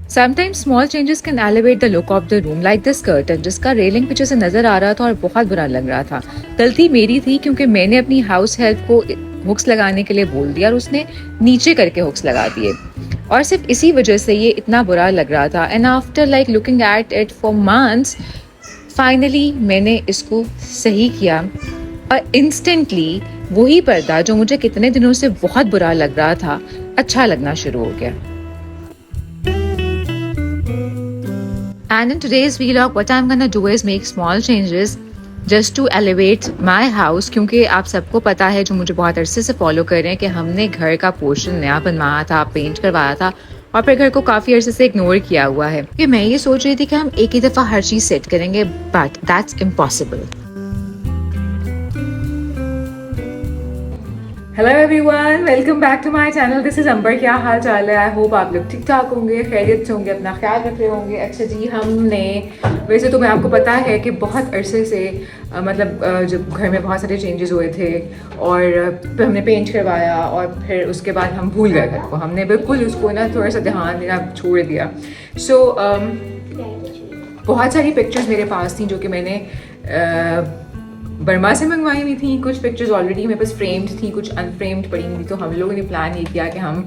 Sometimes small changes can elevate the look of the room, like this curtain, जिसका railing पीछे से नजर आ रहा था और बहुत बुरा लग रहा था। गलती मेरी थी क्योंकि मैंने अपनी हाउस हेल्प को हुक्स लगाने के लिए बोल दिया और उसने नीचे करके हुक्स लगा दिए और सिर्फ इसी वजह से ये इतना बुरा लग रहा था। And after like looking at it for months, finally मैंने इसको सही किया और इंस्टेंटली वही पर्दा जो मुझे कितने दिनों से बहुत बुरा लग रहा था अच्छा लगना शुरू हो गया। And in today's vlog, what I'm gonna do is make small changes just to elevate my house, क्योंकि आप सबको पता है जो मुझे बहुत अरसे से फॉलो कर रहे हैं कि हमने घर का पोर्शन नया बनवाया था, पेंट करवाया था और फिर घर को काफ़ी अरसे से इग्नोर किया हुआ है। कि मैं ये सोच रही थी कि हम एक ही दफ़ा हर चीज़ सेट करेंगे, but that's impossible. Hello everyone, welcome back to my channel. This is Ambar. क्या हाल चाल है? आई होप आप लोग ठीक ठाक होंगे, खैरियत से होंगे, अपना ख्याल रख रहे होंगे। अच्छा जी, हमने वैसे तो मैं आपको पता है कि बहुत अरसे से जब घर में बहुत सारे चेंजेस हुए थे और फिर हमने पेंट करवाया और फिर उसके बाद हम भूल गए घर को। हमने बिल्कुल उसको ना थोड़ा सा ध्यान देना छोड़ दिया। सो बहुत सारी पिक्चर्स मेरे पास थी जो कि मैंने बर्मा से मंगवाई हुई थी। कुछ पिक्चर्स ऑलरेडी मेरे पास फ्रेम्ड थी, कुछ अनफ्रेम्ड पड़ी हुई थी। तो हम लोगों ने प्लान ये किया कि हम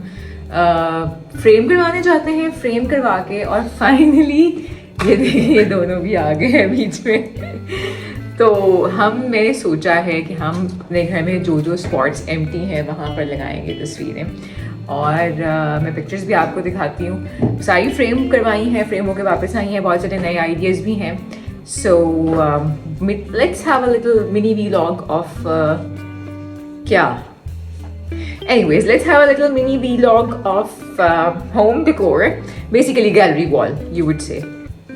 फ्रेम करवाने जाते हैं। फ्रेम करवा के और फाइनली ये देखिए, ये दोनों भी आ गए हैं बीच में। तो मैंने सोचा है कि हम अपने घर में जो जो स्पॉट्स एम्प्टी हैं वहाँ पर लगाएंगे तस्वीरें। और मैं पिक्चर्स भी आपको दिखाती हूँ। सारी फ्रेम करवाई हैं, फ्रेम होकर वापस आई हैं। बहुत सारे नए आइडियाज़ भी हैं। So let's have a little mini vlog of Anyways, let's have a little mini vlog of home decor. Basically gallery wall, you would say.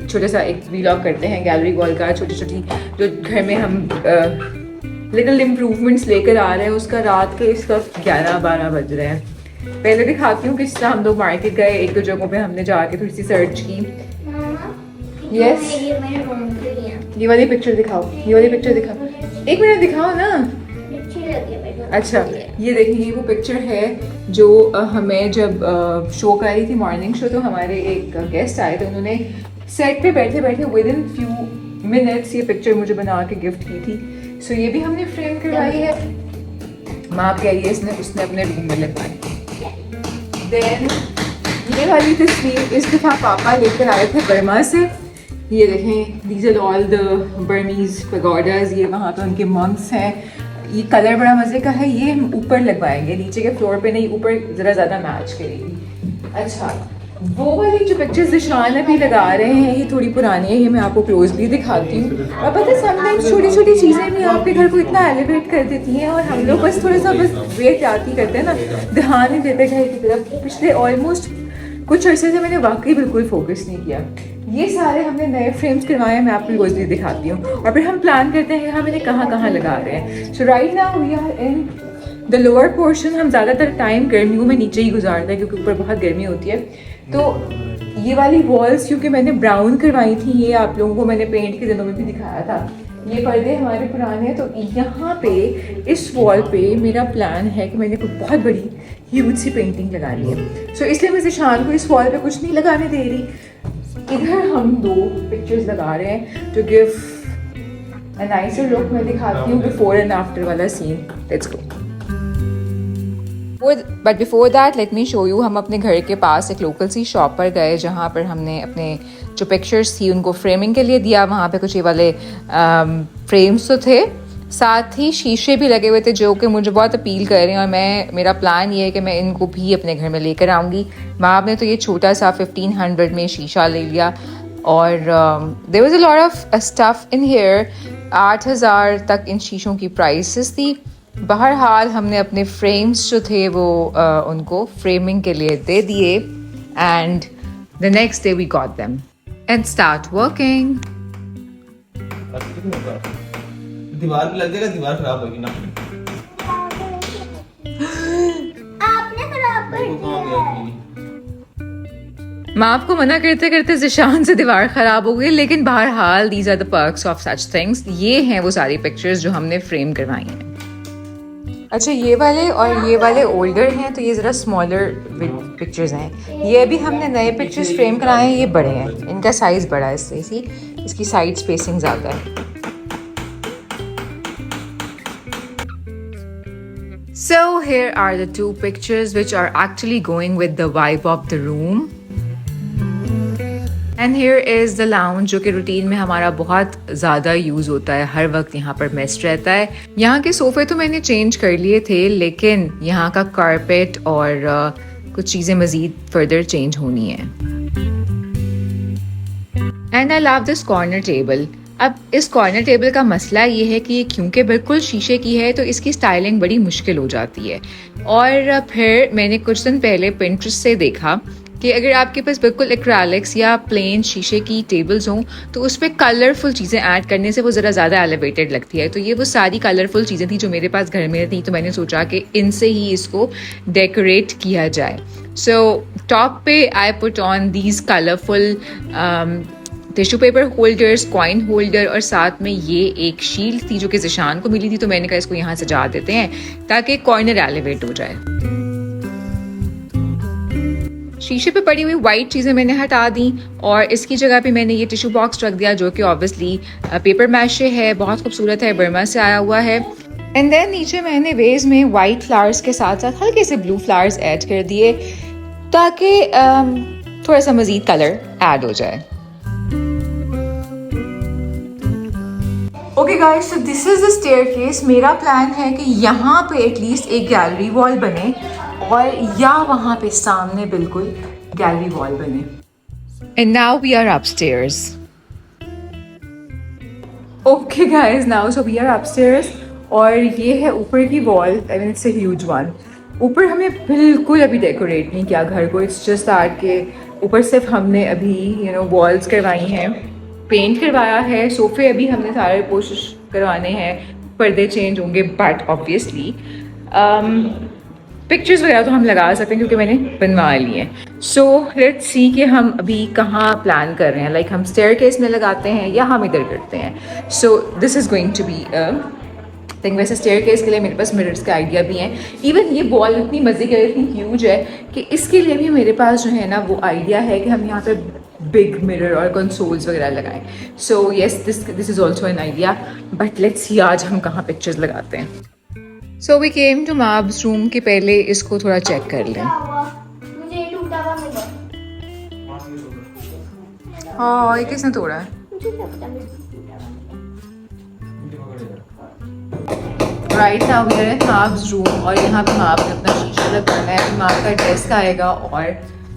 छोटा सा एक vlog करते हैं gallery wall का। छोटी छोटी जो घर में हम little improvements लेकर आ रहे हैं, उसका रात के इस वक्त 11-12 बज रहे हैं। पहले दिखाती हूँ किस तरह हम लोग मार्केट गए। एक दो जगहों पे हमने जाके थोड़ी सी सर्च की। यस, ये वाली पिक्चर दिखाओ, ये वाली पिक्चर दिखाओ, एक मिनट दिखाओ ना। अच्छा, ये देखिए, ये वो पिक्चर है जो हमें जब शो कर रही थी, मॉर्निंग शो, तो हमारे एक गेस्ट आए थे। उन्होंने सेट पे बैठे बैठे विद इन फ्यू मिनट्स ये पिक्चर मुझे बना के गिफ्ट की थी। सो ये भी हमने फ्रेम करवाई है। माँ कह रही है उसने अपने रूम में लगवाई। देन ये वाली तस्वीर इस दफ़ा पापा लेकर आए थे बर्मा से। ये देखें, these are all the Burmese pagodas. ये वहाँ पे उनके मंक्स हैं। ये कलर बड़ा मज़े का है। ये हम ऊपर लगवाएंगे, नीचे के फ्लोर पे नहीं, ऊपर ज़रा ज़्यादा मैच करेगी। अच्छा, वो वाली जो पिक्चर्स निशान अभी लगा रहे हैं, ये थोड़ी पुरानी है। ये मैं आपको क्लोजली दिखाती हूँ। और पता है, समटाइम्स छोटी छोटी चीज़ें भी आपके घर को इतना एलिवेट कर देती हैं और हम लोग बस थोड़ा सा बेहतियाती करते हैं ना, ध्यान नहीं देते घर की तरफ। पिछले ऑलमोस्ट कुछ अर्से से मैंने वाकई बिल्कुल फोकस नहीं किया। ये सारे हमने नए फ्रेम्स करवाए हैं, मैं आपको रोज़ दिखाती हूँ। और फिर हम प्लान करते हैं हम इन्हें कहाँ कहाँ लगा रहे हैं। So right now we are in the lower portion. हम ज़्यादातर टाइम गर्मियों में नीचे ही गुजारते हैं क्योंकि ऊपर बहुत गर्मी होती है। तो ये वाली वॉल्स क्योंकि मैंने ब्राउन करवाई थी, ये आप लोगों को मैंने पेंट के दिनों में भी दिखाया था। ये पर्दे हमारे पुराने हैं। तो यहाँ पे इस वॉल पे मेरा प्लान है कि मैंने कोई बहुत बड़ी ह्यूज सी पेंटिंग लगानी है। सो इसलिए मैं ज़िशान को इस वॉल पे कुछ नहीं लगाने दे रही। इधर हम दो पिक्चर्स लगा रहे हैं to give a nicer look. मैं दिखाती हूँ बिफोर एंड आफ्टर वाला scene. Let's go. But before that let me show you, हम अपने घर के पास एक लोकल सी शॉप पर गए जहाँ पर हमने अपने जो पिक्चर्स थी उनको फ्रेमिंग के लिए दिया। वहाँ पे कुछ ये वाले फ्रेम्स तो थे, साथ ही शीशे भी लगे हुए थे जो कि मुझे बहुत अपील कर रहे हैं। और मेरा प्लान ये है कि मैं इनको भी अपने घर में लेकर आऊँगी। माँ ने तो ये छोटा सा 1500 में शीशा ले लिया। और there was a lot of stuff in here. 8000 तक इन शीशों की प्राइसेस थी। बहरहाल हमने अपने फ्रेम्स जो थे वो उनको फ्रेमिंग के लिए दे दिए। And the next day we got them and start working. दीवार पे लग जाएगा, दीवार खराब होगी ना। आपने खराब कर दिया। मैं आपको मना करते करते ज़िशान से दीवार ख़राब हो गई। लेकिन बहरहाल these are the perks of such things. ये हैं वो सारी पिक्चर्स जो हमने फ्रेम करवाई हैं। अच्छा ये वाले और ये वाले ओल्डर हैं, तो ये ज़रा स्मॉलर पिक्चर्स हैं। ये अभी हमने नए पिक्चर्स फ्रेम कराए हैं, ये बड़े हैं, इनका साइज़ बड़ा है, इसकी साइड स्पेसिंग ज़्यादा है। So here are the two pictures which are actually going with the vibe of the room. And here is the lounge जो कि रूटीन में हमारा बहुत ज़्यादा यूज़ होता है, हर वक्त यहाँ पर मेस्ट रहता है। यहाँ के सोफ़े तो मैंने चेंज कर लिए थे, लेकिन यहाँ का कारपेट और कुछ चीज़ें मज़ीद फर्दर चेंज होनी है। And I love this corner table. अब इस कॉर्नर टेबल का मसला ये है कि क्योंकि बिल्कुल शीशे की है तो इसकी स्टाइलिंग बड़ी मुश्किल हो जाती है। और फिर मैंने कुछ दिन पहले पिंटरेस्ट से देखा कि अगर आपके पास बिल्कुल एक्रेलिक्स या प्लेन शीशे की टेबल्स हों तो उस पर कलरफुल चीज़ें ऐड करने से वो ज़रा ज़्यादा एलिवेटेड लगती है। तो ये वो सारी कलरफुल चीज़ें थी जो मेरे पास घर में थी, तो मैंने सोचा कि इनसे ही इसको डेकोरेट किया जाए। सो टॉप पे I put on these colourful tissue paper holders, coin holder, और साथ में ये एक शील्ड थी जो कि ज़िशान को मिली थी, तो मैंने कहा इसको यहाँ सजा देते हैं ताकि कॉर्नर एलिवेट हो जाए। शीशे पे पड़ी हुई वाइट चीज़ें मैंने हटा दी और इसकी जगह पे मैंने ये टिश्यू बॉक्स रख दिया जो कि ऑब्वियसली पेपर मैशे है, बहुत खूबसूरत है, बर्मा से आया हुआ है। एंड देन नीचे मैंने वेज में वाइट फ्लावर्स के साथ साथ हल्के से ब्लू फ्लावर्स ऐड कर दिए ताकि थोड़ा सा मज़ीद कलर ऐड हो जाए। Okay guys, so this is the staircase. मेरा प्लान है कि यहाँ पे एटलीस्ट एक गैलरी वॉल बने और या वहाँ पे सामने बिल्कुल गैलरी वॉल बने। And now we are upstairs. Okay guys, now so we are upstairs और ये है ऊपर की wall. I mean it's a huge one. ऊपर हमने बिल्कुल अभी डेकोरेट नहीं किया घर को, इट्स जस्ट दैट के ऊपर सिर्फ हमने अभी वॉल्स करवाई हैं, पेंट करवाया है, सोफे अभी हमने सारे कोशिश करवाने हैं, पर्दे चेंज होंगे, बट ऑब्वियसली पिक्चर्स वगैरह तो हम लगा सकते हैं क्योंकि मैंने बनवा ली हैं। सो लेट्स सी कि हम अभी कहाँ प्लान कर रहे हैं, लाइक हम स्टेयरकेस में लगाते हैं या हम इधर करते हैं। So this is going to be think. वैसे स्टेयरकेस के लिए मेरे पास मिरर्स का आइडिया भी हैं। इवन ये वॉल इतनी मज़े की, इतनी ह्यूज है कि इसके लिए भी मेरे पास जो है ना वो आइडिया है कि हम यहाँ पे बिग मिरर और कंसोल्स वगैरह लगाएं। So yes, this is also an idea, but let's see आज हम कहाँ पिक्चर्स लगाते हैं। So we came to Maab's room के पहले इसको थोड़ा चेक कर लें। मुझे टूटा हुआ मिला। हाँ, ये किसने तोड़ा है? Right now we are in Maab's room और यहाँ पे माप ने अपना शीशा लगाना है, माप का डेस्क आएगा और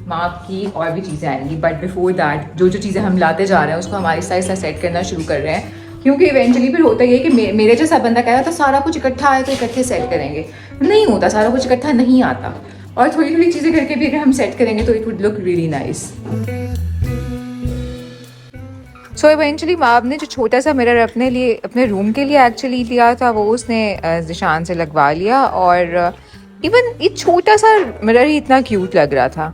माप की और भी चीज़ें आएंगी। बट बिफोर दैट जो चीज़ें हम लाते जा रहे हैं उसको हम आहिस्ता आहिस्ता सेट करना शुरू कर रहे हैं, क्योंकि इवेंचुअली फिर होता ये कि मेरे जैसा बंदा कह रहा था सारा कुछ इकट्ठा आए तो इकट्ठे सेट करेंगे, नहीं होता, सारा कुछ इकट्ठा नहीं आता, और थोड़ी थोड़ी चीज़ें करके भी अगर हम सेट करेंगे तो it would look really nice. So eventually माब ने जो छोटा सा मिरर अपने लिए, अपने रूम के लिए एक्चुअली लिया था, वो उसने ज़िशान से लगवा लिया और इवन ये छोटा सा मिरर ही इतना क्यूट लग रहा था।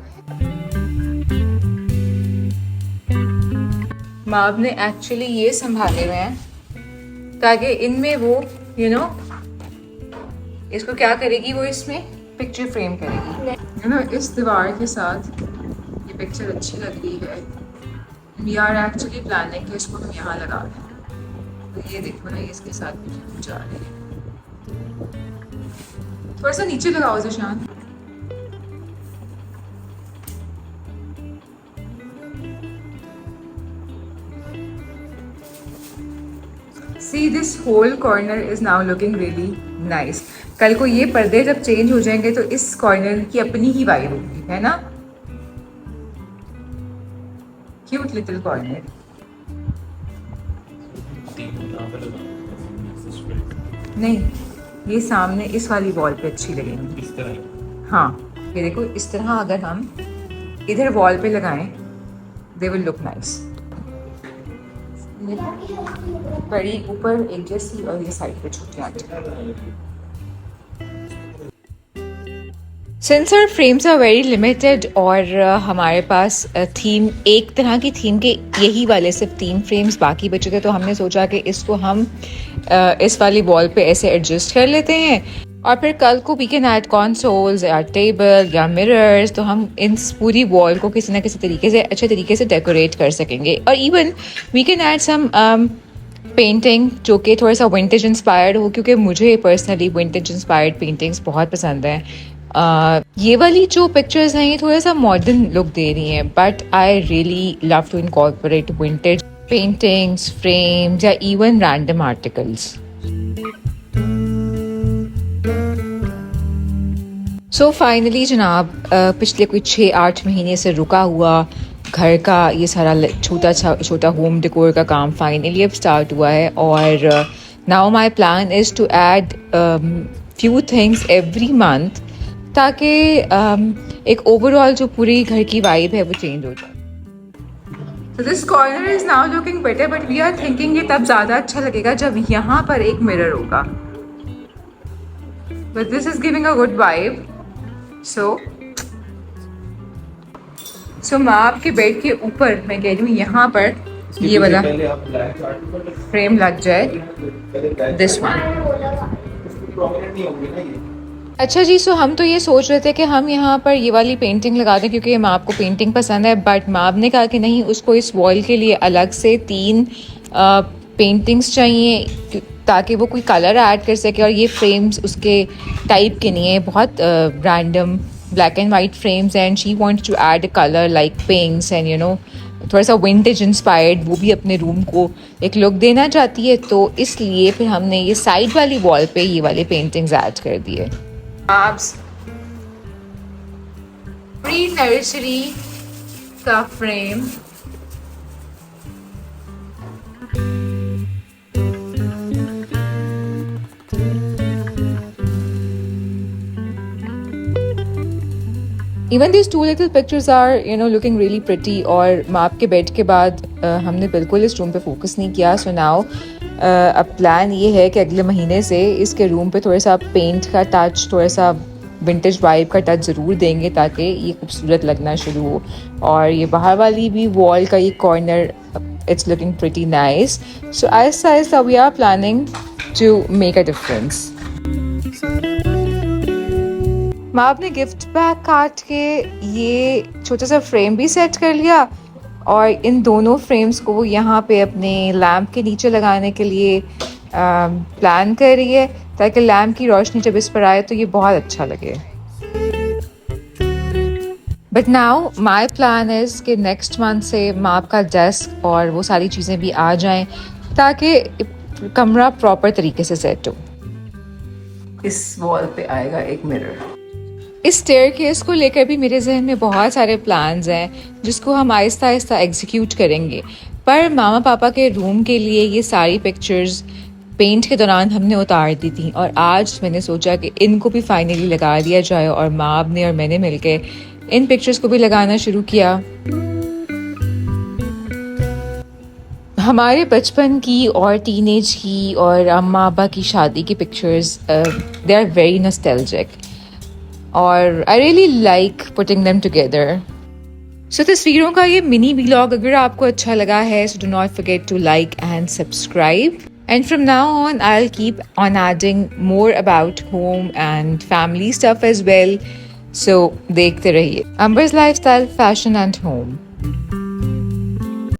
माब ने एक्चुअली ये संभाले हुए हैं ताकि इनमें वो इसको क्या करेगी, वो इसमें पिक्चर फ्रेम करेगी। इस दीवार के साथ ये पिक्चर अच्छी लग रही है। वी आर एक्चुअली प्लानिंग कि इसको हम यहाँ लगा दें। तो ये देखो ना, इसके साथ कुछ जा रही है। थोड़ा सा नीचे लगाओ Zeeshan. See, this whole corner is now looking really nice. कल को ये पर्दे जब चेंज हो जाएंगे तो इस कॉर्नर की अपनी ही वाइब होगी, है ना? Cute little corner. नहीं, ये सामने इस वाली वॉल पे अच्छी लगेगी। इस तरह। हाँ, ये देखो, इस तरह अगर हम इधर वॉल पे लगाएं, they will look nice. बड़ी ऊपर एक जैसी और ये साइड पे छोटी aunty. Since our frames are very limited और हमारे पास थीम, एक तरह की थीम के यही वाले सिर्फ 3 फ्रेम्स बाकी बचे थे, तो हमने सोचा कि इसको हम इस वाली वॉल पे ऐसे एडजस्ट कर लेते हैं। और फिर कल को वी कैन ऐड कंसोल्स या टेबल या मिरर्स, तो हम इन पूरी वॉल को किसी ना किसी तरीके से अच्छे तरीके से डेकोरेट कर सकेंगे. और even we can add some painting जो कि थोड़ा सा विंटेज इंस्पायर्ड हो, क्योंकि मुझे पर्सनली विंटेज इंस्पायर्ड पेंटिंग्स बहुत पसंद हैं. ये वाली जो पिक्चर्स हैं ये थोड़ा सा मॉडर्न लुक दे रही हैं, but I really love to incorporate vintage paintings, frames या even random articles. So finally जनाब, पिछले कुछ 6-8 महीने से रुका हुआ घर का ये सारा छोटा होम डेकोर का काम फाइनली अब स्टार्ट हुआ है. और now my plan is to add few things every month, ताकि एक ओवरऑल जो पूरी घर की वाइब है वो चेंज हो जाए. So this corner is now looking better, but we are thinking ये तब ज़्यादा अच्छा लगेगा जब यहाँ पर एक मिरर होगा. But this is giving a good vibe. So माँ आपके बेड के ऊपर मैं कह रही हूँ यहाँ पर ये वाला फ्रेम लग जाए, दिस वन. अच्छा जी, सो हम तो ये सोच रहे थे कि हम यहाँ पर ये वाली पेंटिंग लगा दें, क्योंकि माँ आपको पेंटिंग पसंद है. बट माँ ने कहा कि नहीं, उसको इस वॉल के लिए अलग से 3 पेंटिंग्स चाहिए ताकि वो कोई कलर ऐड कर सके. और ये फ्रेम्स उसके टाइप के नहीं है, बहुत random black and white frames हैं. And she wants to add colour like pinks and you know थोड़ा सा विंटेज इंस्पायर्ड, वो भी अपने रूम को एक लुक देना चाहती है. तो इसलिए फिर हमने ये साइड वाली वॉल पे ये वाले पेंटिंग्स ऐड कर दिए. प्री नर्सरी का frame, even this 2 little pictures are looking really pretty. और माप के बेड के बाद हमने बिल्कुल इस रूम पे फोकस नहीं किया. सो नाउ अब प्लान ये है कि अगले महीने से इसके रूम पे थोड़ा सा पेंट का टच, थोड़ा सा विंटेज वाइब का टच ज़रूर देंगे ताकि ये खूबसूरत लगना शुरू हो. और ये बाहर वाली भी वॉल का ये corner, it's looking pretty nice. So आहिस्ता आहिस्ता we are planning to make a difference. माँ अपने गिफ्ट बैग काट के ये छोटा सा फ्रेम भी सेट कर लिया, और इन दोनों फ्रेम्स को यहाँ पे अपने लैम्प के नीचे लगाने के लिए प्लान कर रही है, ताकि लैम्प की रोशनी जब इस पर आए तो ये बहुत अच्छा लगे. But now my plan is कि नेक्स्ट मंथ से माँ का डेस्क और वो सारी चीज़ें भी आ जाएं, ताकि कमरा प्रॉपर तरीके से सेट हो. इस वॉल पे आएगा एक मिरर. इस स्टेयरकेस को लेकर भी मेरे जहन में बहुत सारे प्लान्स हैं जिसको हम आहिस्ता आहिस्ता एग्जीक्यूट करेंगे. पर मामा पापा के रूम के लिए ये सारी पिक्चर्स पेंट के दौरान हमने उतार दी थी, और आज मैंने सोचा कि इनको भी फाइनली लगा दिया जाए. और माँ ने और मैंने मिलकर इन पिक्चर्स को भी लगाना शुरू किया. हमारे बचपन की और टीनेज की और अम्मा अब्बा की शादी की pictures, they are very nostalgic, और I really like putting them together. So तस्वीरों का ये मिनी व्लॉग अगर आपको अच्छा लगा है, so do not forget to like and subscribe. And from now on I will keep on adding more about home and family stuff as well. So देखते रहिए Ambar's lifestyle, fashion and home.